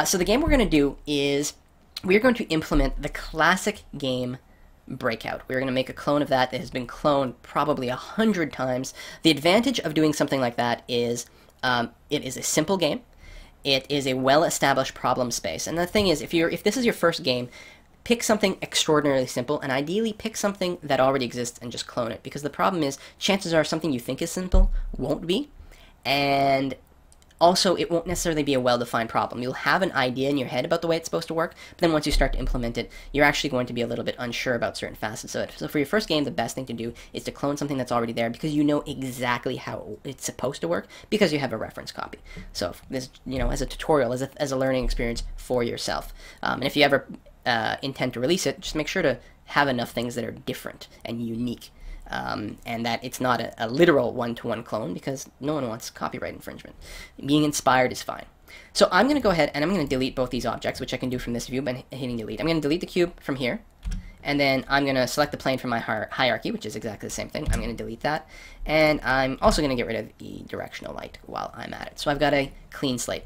So the game we're going to do is we're going to implement the classic game Breakout. We're going to make a clone of that has been cloned probably 100 times. The advantage of doing something like that is it is a simple game. It is a well-established problem space. And the thing is, if this is your first game, pick something extraordinarily simple, and ideally pick something that already exists and just clone it. Because the problem is, chances are something you think is simple won't be, and also it won't necessarily be a well-defined problem. You'll have an idea in your head about the way it's supposed to work, but then once you start to implement it, you're actually going to be a little bit unsure about certain facets of it. So for your first game, the best thing to do is to clone something that's already there, because you know exactly how it's supposed to work, because you have a reference copy. So this, as a tutorial, as a learning experience for yourself. And if you ever intend to release it, just make sure to have enough things that are different and unique, and that it's not a literal one-to-one clone, because no one wants copyright infringement. Being inspired is fine. So I'm going to go ahead and I'm going to delete both these objects, which I can do from this view by hitting delete. I'm going to delete the cube from here, and then I'm going to select the plane from my hierarchy, which is exactly the same thing. I'm going to delete that, and I'm also going to get rid of the directional light while I'm at it. So I've got a clean slate.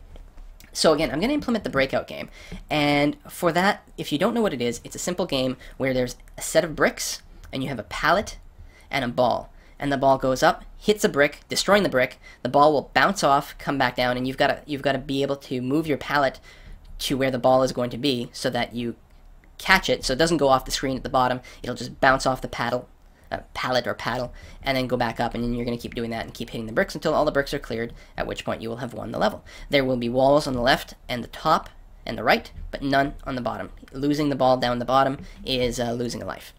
So again, I'm going to implement the Breakout game, and for that, if you don't know what it is, it's a simple game where there's a set of bricks, and you have a pallet and a ball, and the ball goes up, hits a brick, destroying the brick, the ball will bounce off, come back down, and you've got to be able to move your pallet to where the ball is going to be so that you catch it, so it doesn't go off the screen at the bottom. It'll just bounce off the pallet or paddle, and then go back up, and then you're going to keep doing that and keep hitting the bricks until all the bricks are cleared, at which point you will have won the level. There will be walls on the left and the top and the right, but none on the bottom. Losing the ball down the bottom is losing a life.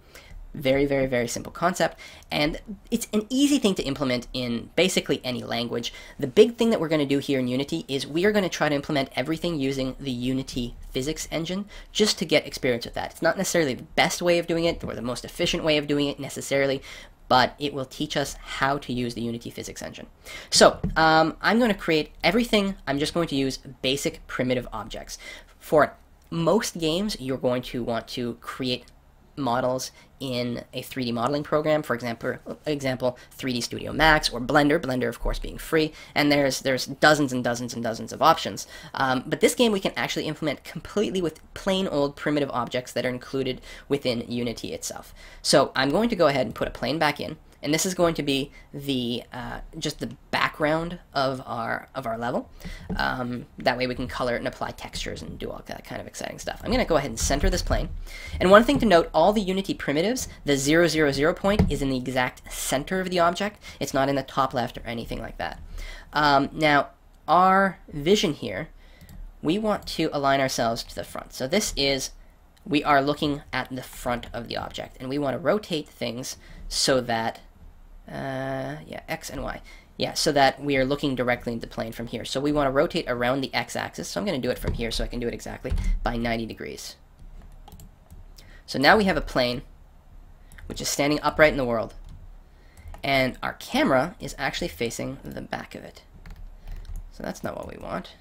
Very, very, very simple concept, and it's an easy thing to implement in basically any language. The big thing that we're going to do here in Unity is we are going to try to implement everything using the Unity physics engine, just to get experience with that. It's not necessarily the best way of doing it or the most efficient way of doing it necessarily, but it will teach us how to use the Unity physics engine. So I'm going to create everything. I'm just going to use basic primitive objects. For most games, you're going to want to create models in a 3D modeling program, for example 3D Studio Max or Blender of course being free, and there's dozens and dozens and dozens of options. But this game we can actually implement completely with plain old primitive objects that are included within Unity itself. So I'm going to go ahead and put a plane back in, and this is going to be the just the background of our level. That way we can color it and apply textures and do all that kind of exciting stuff. I'm going to go ahead and center this plane. And one thing to note, all the Unity primitives, the 0, 0, 0 point is in the exact center of the object. It's not in the top left or anything like that. Now, our vision here, we want to align ourselves to the front. So this is, we are looking at the front of the object, and we want to rotate things so that X and Y. Yeah, so that we are looking directly into the plane from here. So we want to rotate around the X-axis. So I'm going to do it from here so I can do it exactly by 90 degrees. So now we have a plane which is standing upright in the world. And our camera is actually facing the back of it. So that's not what we want.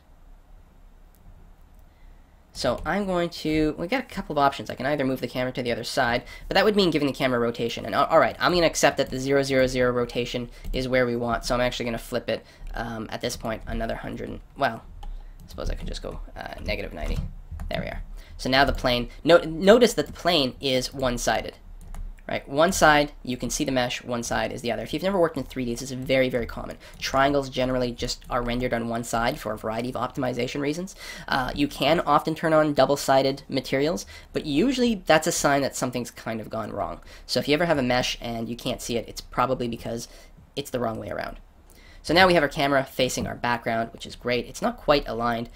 So I'm going to, we got a couple of options. I can either move the camera to the other side, but that would mean giving the camera rotation. And alright, I'm going to accept that the 0, 0, 0 rotation is where we want, so I'm actually going to flip it at this point another 100, well, I suppose I could just go negative 90. There we are. So now the plane, notice that the plane is one-sided. Right, one side, you can see the mesh, one side is the other. If you've never worked in 3D, this is very, very common. Triangles generally just are rendered on one side for a variety of optimization reasons. You can often turn on double-sided materials, but usually that's a sign that something's kind of gone wrong. So if you ever have a mesh and you can't see it, it's probably because it's the wrong way around. So now we have our camera facing our background, which is great. It's not quite aligned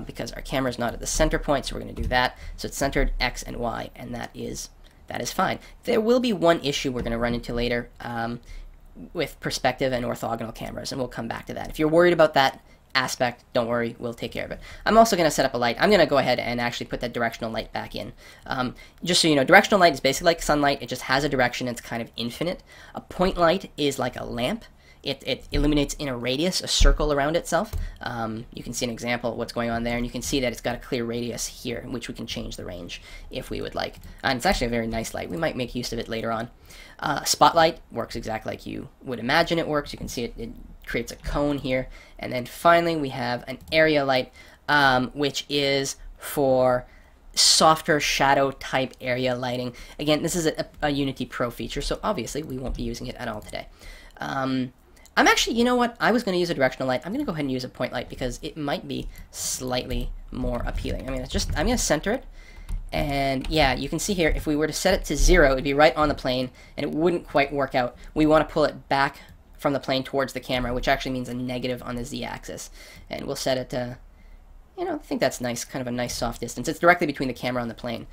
because our camera is not at the center point, so we're going to do that. So it's centered X and Y, and that is fine. There will be one issue we're going to run into later with perspective and orthogonal cameras, and we'll come back to that. If you're worried about that aspect, don't worry, we'll take care of it. I'm also going to set up a light. I'm going to go ahead and actually put that directional light back in. Just so you know, directional light is basically like sunlight. It just has a direction. It's kind of infinite. A point light is like a lamp. It illuminates in a radius, a circle around itself. You can see an example of what's going on there, and you can see that it's got a clear radius here, in which we can change the range if we would like. And it's actually a very nice light. We might make use of it later on. Spotlight works exactly like you would imagine it works. You can see it creates a cone here. And then finally we have an area light. which is for softer shadow type area lighting. Again, this is a Unity Pro feature, so obviously we won't be using it at all today. I'm actually, you know what? I was going to use a directional light. I'm going to go ahead and use a point light because it might be slightly more appealing. I'm going to center it. And yeah, you can see here, if we were to set it to 0, it'd be right on the plane, and it wouldn't quite work out. We want to pull it back from the plane towards the camera, which actually means a negative on the z-axis. And we'll set it to, you know, I think that's nice, kind of a nice soft distance. It's directly between the camera and the plane.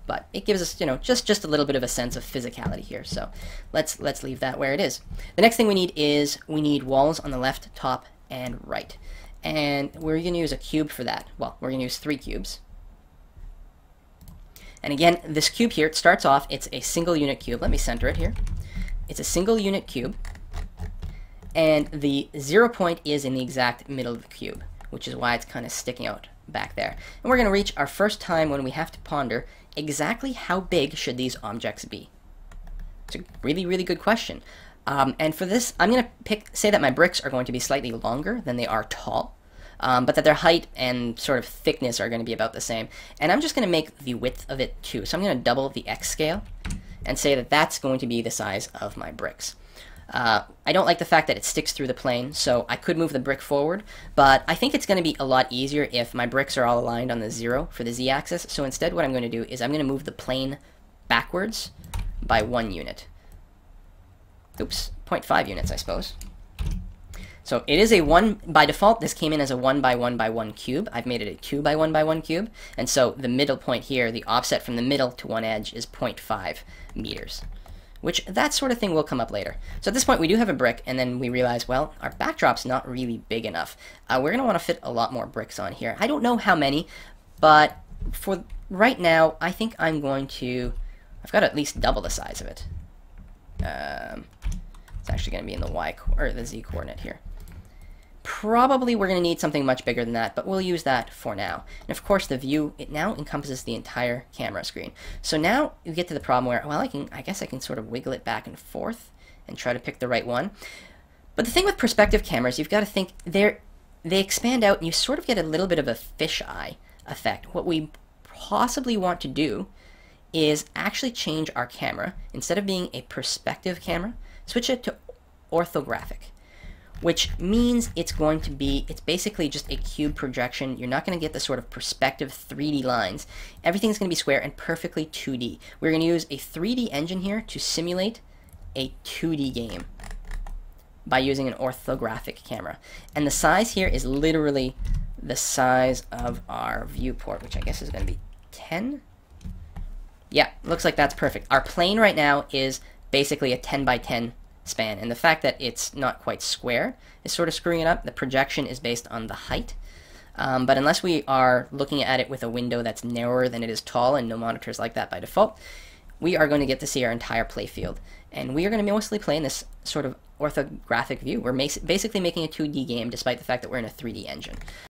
But it gives us, you know, just a little bit of a sense of physicality here. So let's leave that where it is. The next thing we need walls on the left, top, and right. And we're going to use a cube for that. Well, we're going to use 3 cubes. And again, this cube here, it starts off, it's a single unit cube. Let me center it here. It's a single unit cube. And the 0 point is in the exact middle of the cube, which is why it's kind of sticking out back there. And we're going to reach our first time when we have to ponder exactly how big should these objects be. It's a really, really good question. And for this, I'm going to say that my bricks are going to be slightly longer than they are tall. But that their height and sort of thickness are going to be about the same. And I'm just going to make the width of it too. So I'm going to double the X scale and say that that's going to be the size of my bricks. I don't like the fact that it sticks through the plane, so I could move the brick forward, but I think it's going to be a lot easier if my bricks are all aligned on the 0 for the z-axis. So instead what I'm going to do is I'm going to move the plane backwards by 1 unit. Oops, 0.5 units, I suppose. So it is a 1, by default, this came in as a 1 by 1 by 1 cube. I've made it a 2 by 1 by 1 cube. And so the middle point here, the offset from the middle to one edge is 0.5 meters, which that sort of thing will come up later. So at this point, we do have a brick, and then we realize, well, our backdrop's not really big enough. We're going to want to fit a lot more bricks on here. I don't know how many, but for right now, I think I'm going to, I've got to at least double the size of it. It's actually going to be in the Y, or the Z coordinate here. Probably we're going to need something much bigger than that, but we'll use that for now. And of course the view, it now encompasses the entire camera screen. So now you get to the problem where, well, I guess I can sort of wiggle it back and forth and try to pick the right one. But the thing with perspective cameras, you've got to think, they expand out and you sort of get a little bit of a fisheye effect. What we possibly want to do is actually change our camera. Instead of being a perspective camera, switch it to orthographic, which means it's basically just a cube projection. You're not going to get the sort of perspective 3D lines. Everything's going to be square and perfectly 2D. We're going to use a 3D engine here to simulate a 2D game by using an orthographic camera. And the size here is literally the size of our viewport, which I guess is going to be 10. Yeah, looks like that's perfect. Our plane right now is basically a 10 by 10 span, and the fact that it's not quite square is sort of screwing it up. The projection is based on the height, but unless we are looking at it with a window that's narrower than it is tall, and no monitors like that by default, we are going to get to see our entire play field, and we are going to mostly play in this sort of orthographic view. We're basically making a 2D game despite the fact that we're in a 3D engine.